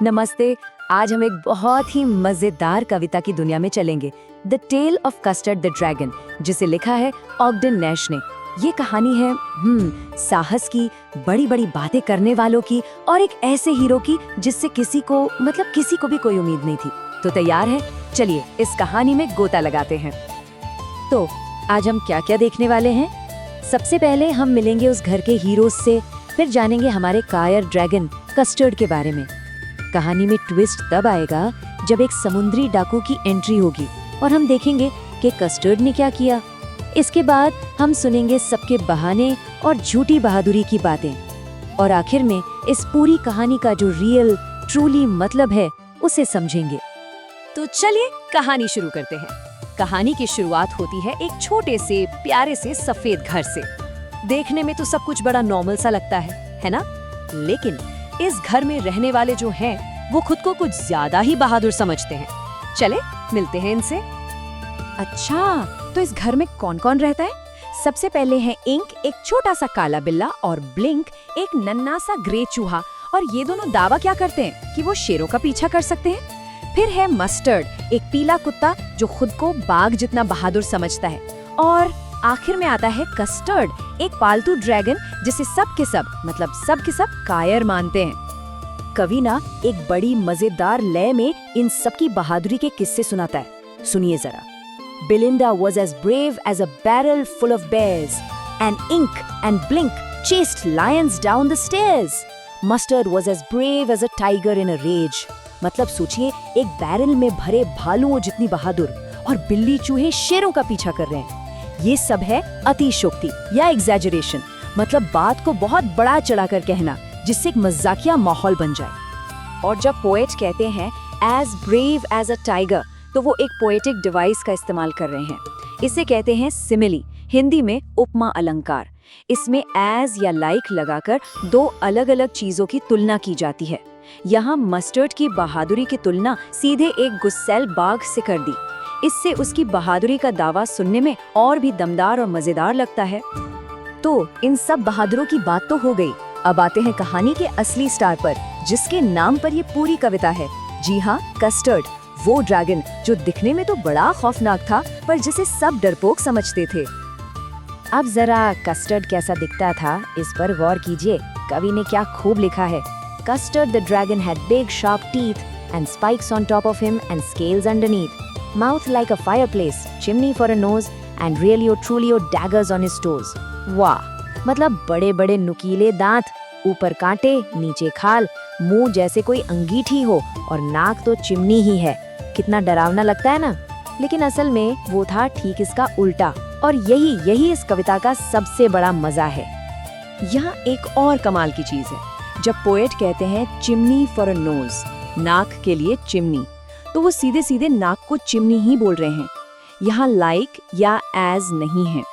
नमस्ते। आज हम एक बहुत ही मजेदार कविता की दुनिया में चलेंगे, the tale of custard the dragon, जिसे लिखा है ऑग्डेन नैश ने। ये कहानी है साहस की, बड़ी बड़ी बातें करने वालों की, और एक ऐसे हीरो की जिससे किसी को भी कोई उम्मीद नहीं थी। तो तैयार है? चलिए इस कहानी में गोता लगाते हैं। तो आज हम क्या क्या देखने वाले हैं? सबसे पहले हम मिलेंगे उस घर के हीरोज से, फिर जानेंगे हमारे कायर ड्रैगन कस्टर्ड के बारे में। कहानी में ट्विस्ट तब आएगा जब एक समुद्री डाकू की एंट्री होगी और हम देखेंगे कि कस्टर्ड ने क्या किया। इसके बाद हम सुनेंगे सबके बहाने और झूठी बहादुरी की बातें, और आखिर में इस पूरी कहानी का जो रियल ट्रूली मतलब है उसे समझेंगे। तो चलिए कहानी शुरू करते हैं। कहानी की शुरुआत होती है एक छोटे से प्यारे से सफेद घर से। देखने में तो सब कुछ बड़ा नॉर्मल सा लगता है ना? लेकिन इस घर में रहने वाले जो हैं वो खुद को कुछ ज्यादा ही बहादुर समझते हैं। चले मिलते हैं इनसे। अच्छा, तो इस घर में कौन कौन रहता है? सबसे पहले है इंक, एक छोटा सा काला बिल्ला, और ब्लिंक, एक नन्हा सा ग्रे चूहा। और ये दोनों दावा क्या करते हैं कि वो शेरों का पीछा कर सकते हैं। फिर है मस्टर्ड, एक पीला कुत्ता जो खुद को बाघ जितना बहादुर समझता है। और आखिर में आता है कस्टर्ड, एक पालतू ड्रैगन जिसे सब के सब कायर मानते हैं। कवि ना एक बड़ी मजेदार लय में इन सब की बहादुरी के किस्से सुनाता है। सुनिए जरा। Belinda was as brave as a barrel full of bears, and Ink and Blink chased lions down the stairs. Mustard was as brave as a tiger in a rage. मतलब सोचिए, एक बैरल में भरे भालुओं जितनी बहादुर, और बिल्ली चूहे शेरों का पीछा कर रहे हैं। ये सब है अतिशयोक्ति या एग्जैजरेशन, मतलब बात को बहुत बड़ा चढ़ाकर कहना जिससे एक मजाकिया माहौल बन जाए। और जब पोएट कहते हैं as brave as a tiger, तो वो एक पोएटिक डिवाइस का इस्तेमाल कर रहे हैं। इसे कहते हैं सिमिली, हिंदी में उपमा अलंकार। इसमें as या like लगाकर दो अलग अलग चीजों की तुलना की जाती है। यहाँ मस्टर्ड की बहादुरी की तुलना सीधे एक गुस्सैल बाघ से कर दी। इससे उसकी बहादुरी का दावा सुनने में और भी दमदार और मजेदार लगता है। तो इन सब बहादुरों की बात तो हो गई। अब आते हैं कहानी के असली स्टार पर, जिसके नाम पर ये पूरी कविता है। जी हाँ, कस्टर्ड, वो ड्रैगन जो दिखने में तो बड़ा खौफनाक था, पर जिसे सब डरपोक समझते थे। अब जरा कस्टर्ड कैसा दिखता था, इस पर गौर कीजिए। कवि ने क्या खूब लिखा है। Custard the dragon had big sharp teeth and spikes on top of him and scales underneath. Mouth like a fireplace, chimney for a nose, and really or truly or daggers on his toes. वाह, मतलब बड़े बड़े नुकीले दांत, ऊपर कांटे, नीचे खाल, मुंह जैसे कोई अंगीठी हो, और नाक तो चिमनी ही है। कितना डरावना लगता है ना? लेकिन असल में वो था ठीक इसका उल्टा, और यही इस कविता का सबसे बड़ा मजा है। यहाँ एक और कमाल की चीज है। जब पोएट कहते हैं चिमनी फॉर अ नोज, नाक के लिए चिमनी, तो वो सीधे सीधे नाक को चिमनी ही बोल रहे हैं। यहाँ लाइक या एज नहीं है।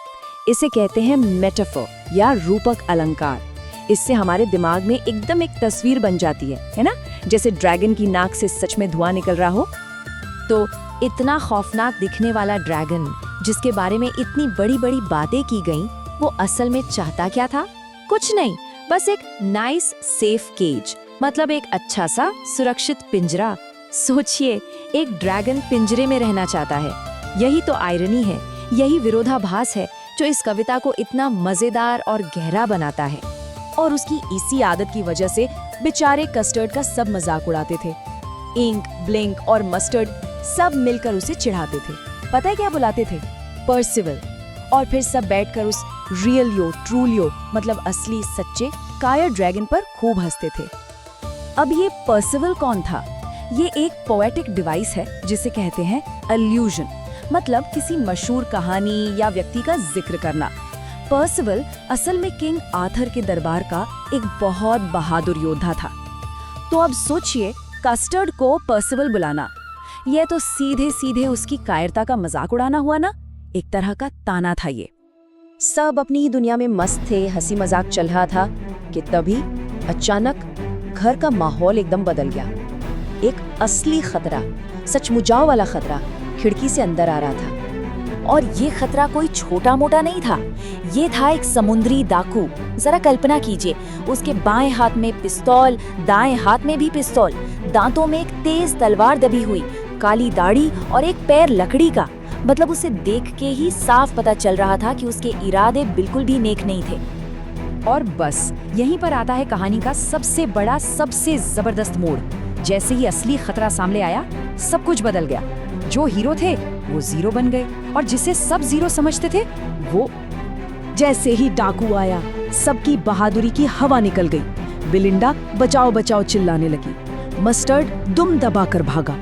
इसे कहते हैं मेटाफर या रूपक अलंकार। इससे हमारे दिमाग में एकदम एक तस्वीर बन जाती है ना? जैसे ड्रैगन की नाक से सच में धुआं निकल रहा हो। तो इतना खौफनाक दिखने वाला ड्रैगन, जिसके बारे में इतनी बड़ी बड़ी बातें की गईं, वो असल में चाहता क्या था? कुछ नहीं, बस एक नाइस सेफ केज, मतलब एक अच्छा सा सुरक्षित पिंजरा। सोचिए, एक ड्रैगन पिंजरे में रहना चाहता है। यही तो आयरनी है, यही विरोधाभास है जो इस कविता को इतना मजेदार और गहरा बनाता है। और उसकी इसी आदत की वजह से बेचारे कस्टर्ड का सब मजाक उड़ाते थे। इंक, ब्लिंक और मस्टर्ड सब मिलकर उसे चिढ़ाते थे। पता है क्या बुलाते थे? पर्सिवल। और फिर सब बैठकर उस रियल ट्रूलियो, मतलब असली सच्चे कायर ड्रैगन पर खूब हंसते थे। अब ये पर्सिवल कौन था? ये एक पोएटिक डिवाइस है जिसे कहते हैं अल्यूजन, मतलब किसी मशहूर कहानी या व्यक्ति का जिक्र करना। पर्सिवल असल में किंग आर्थर के दरबार का एक बहुत बहादुर योद्धा था। तो अब सोचिए, कस्टर्ड को पर्सिवल बुलाना, यह तो सीधे सीधे उसकी कायरता का मजाक उड़ाना हुआ ना? एक तरह का ताना था ये। सब अपनी ही दुनिया में मस्त थे, हंसी मजाक चल रहा था कि तभी अचानक घर का माहौल एकदम बदल गया। एक असली खतरा, सचमुचाव वाला खतरा खिड़की से अंदर आ रहा था। और ये खतरा कोई छोटा मोटा नहीं था, ये था एक समुद्री डाकू। जरा कल्पना कीजिए, उसके बाएं हाथ में पिस्तौल, दाएं हाथ में भी पिस्तौल, दांतों में एक तेज तलवार दबी हुई, काली दाढ़ी और एक पैर लकड़ी का। मतलब उसे देख के ही साफ पता चल रहा था कि उसके इरादे बिल्कुल भी नेक नहीं थे। और बस यहीं पर आता है कहानी का सबसे बड़ा, सबसे जबरदस्त मोड़। जैसे ही असली खतरा सामने आया, सब कुछ बदल गया। जो हीरो थे वो जीरो बन गए और जिसे सब जीरो समझते थे वो। जैसे ही डाकू आया, सबकी बहादुरी की हवा निकल गई। बिलिंडा बचाओ बचाओ चिल्लाने लगी। मस्टर्ड दुम दबाकर भागा।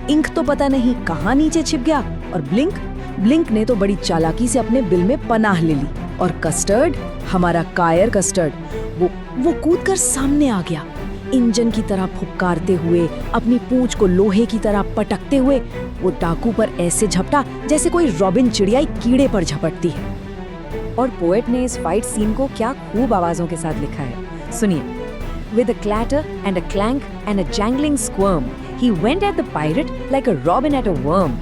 इंक तो पता नहीं कहाँ नीचे छिप गया। और ब्लिंक ने तो बड़ी चालाकी से अपने बिल में पनाह ले ली। और कस्टर्ड, हमारा कायर कस्टर्ड, वो कूदकर सामने आ गया। इंजन की तरह फुफकारते हुए, अपनी पूंछ को लोहे की तरह पटकते हुए वो डाकू पर ऐसे झपटा जैसे कोई रॉबिन चिड़िया कीड़े पर झपटती है। और पोएट ने इस फाइट सीन को क्या खूब आवाजों के साथ लिखा है, सुनिए। With a clatter and a clank and a jangling squirm, he went at the pirate like a robin at a worm.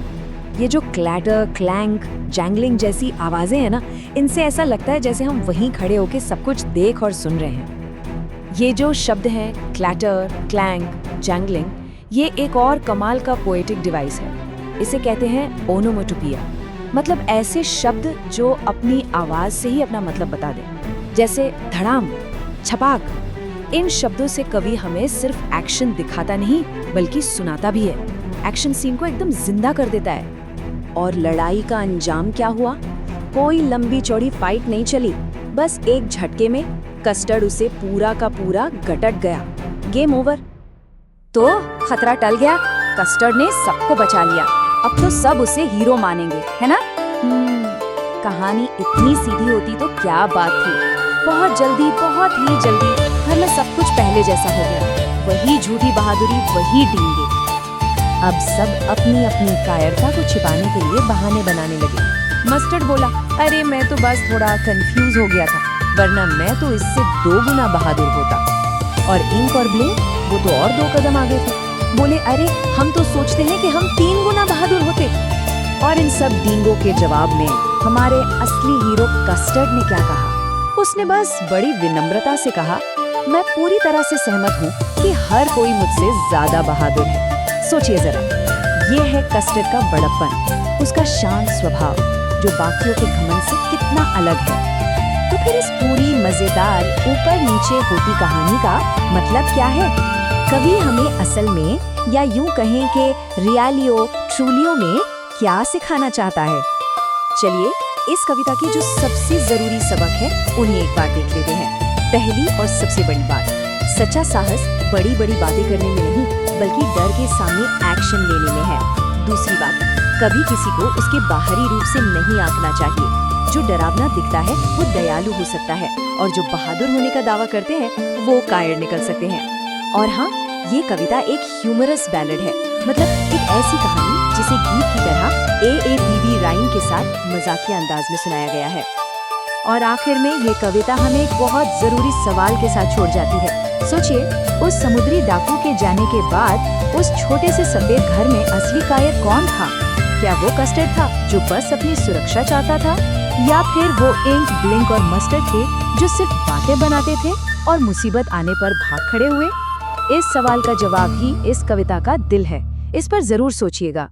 ये जो क्लैटर, क्लैंक, जैंगलिंग जैसी आवाजें हैं ना, इनसे ऐसा लगता है जैसे हम वहीं खड़े होके सब कुछ देख और सुन रहे हैं। ये जो शब्द हैं, क्लैटर, क्लैंक, जैंगलिंग, ये एक और कमाल का पोएटिक डिवाइस है। इसे कहते हैं ओनोमोटोपिया। मतलब ऐसे शब्द जो अपनी आवाज से ही अपना मतलब बता दें, जैसे धड़ाम, छपाक। इन शब्दों से कवि हमें सिर्फ एक्शन दिखाता नहीं बल्कि सुनाता भी है। एक्शन सीन को एकदम जिंदा कर देता है। और लड़ाई का अंजाम क्या हुआ? कोई लंबी चौड़ी फाइट नहीं चली, बस एक झटके में कस्टर्ड उसे पूरा का पूरा गटट गया। Game over. तो खतरा टल गया, कस्टर्ड ने सबको बचा लिया। अब तो सब उसे हीरो मानेंगे, है ना? कहानी इतनी सीधी होती तो क्या बात थी। बहुत ही जल्दी घर में सब कुछ पहले जैसा हो गया। वही झूठी बहादुरी, वही डींगे। अब सब अपनी अपनी कायरता को छिपाने के लिए बहाने बनाने लगे। मस्टर्ड बोला, अरे मैं तो बस थोड़ा कंफ्यूज हो गया था, वरना मैं तो इससे 2 गुना बहादुर होता। और इंक और ब्लिंक, वो तो और 2 कदम आगे थे। बोले, अरे हम तो सोचते हैं कि हम 3 गुना बहादुर होते। और इन सब डींगों के जवाब में हमारे असली हीरो कस्टर्ड ने क्या कहा? उसने बस बड़ी विनम्रता से कहा, मैं पूरी तरह से सहमत हूँ कि हर कोई मुझसे ज्यादा बहादुर है। सोचिए जरा, ये है कस्टर्ड का बड़प्पन, उसका शांत स्वभाव जो बाकियों के घमंड से कितना अलग है। तो फिर इस पूरी मजेदार ऊपर नीचे होती कहानी का मतलब क्या है? कवि हमें असल में, या यूं कहें कि रियलियो ट्रूलियो में क्या सिखाना चाहता है? चलिए, इस कविता की जो सबसे जरूरी सबक है उन्हें एक बार देख लेते हैं। पहली और सबसे बड़ी बात, सच्चा साहस बड़ी बड़ी बातें करने में नहीं बल्कि डर के सामने एक्शन लेने में है। दूसरी बात, कभी किसी को उसके बाहरी रूप से नहीं आंकना चाहिए। जो डरावना दिखता है वो दयालु हो सकता है और जो बहादुर होने का दावा करते हैं वो कायर निकल सकते हैं। और हाँ, ये कविता एक ह्यूमरस बैलेड है, मतलब एक ऐसी कहानी जिसे गीत की तरह AABB राइम के साथ मजाकिया अंदाज में सुनाया गया है। और आखिर में ये कविता हमें एक बहुत जरूरी सवाल के साथ छोड़ जाती है। सोचिए, उस समुद्री डाकू के जाने के बाद उस छोटे से सफेद घर में असली कायर कौन था? क्या वो कस्टर्ड था जो बस अपनी सुरक्षा चाहता था, या फिर वो इंक, ब्लिंक और मस्टर्ड थे जो सिर्फ बातें बनाते थे और मुसीबत आने पर भाग खड़े हुए? इस सवाल का जवाब ही इस कविता का दिल है। इस पर जरूर सोचिएगा।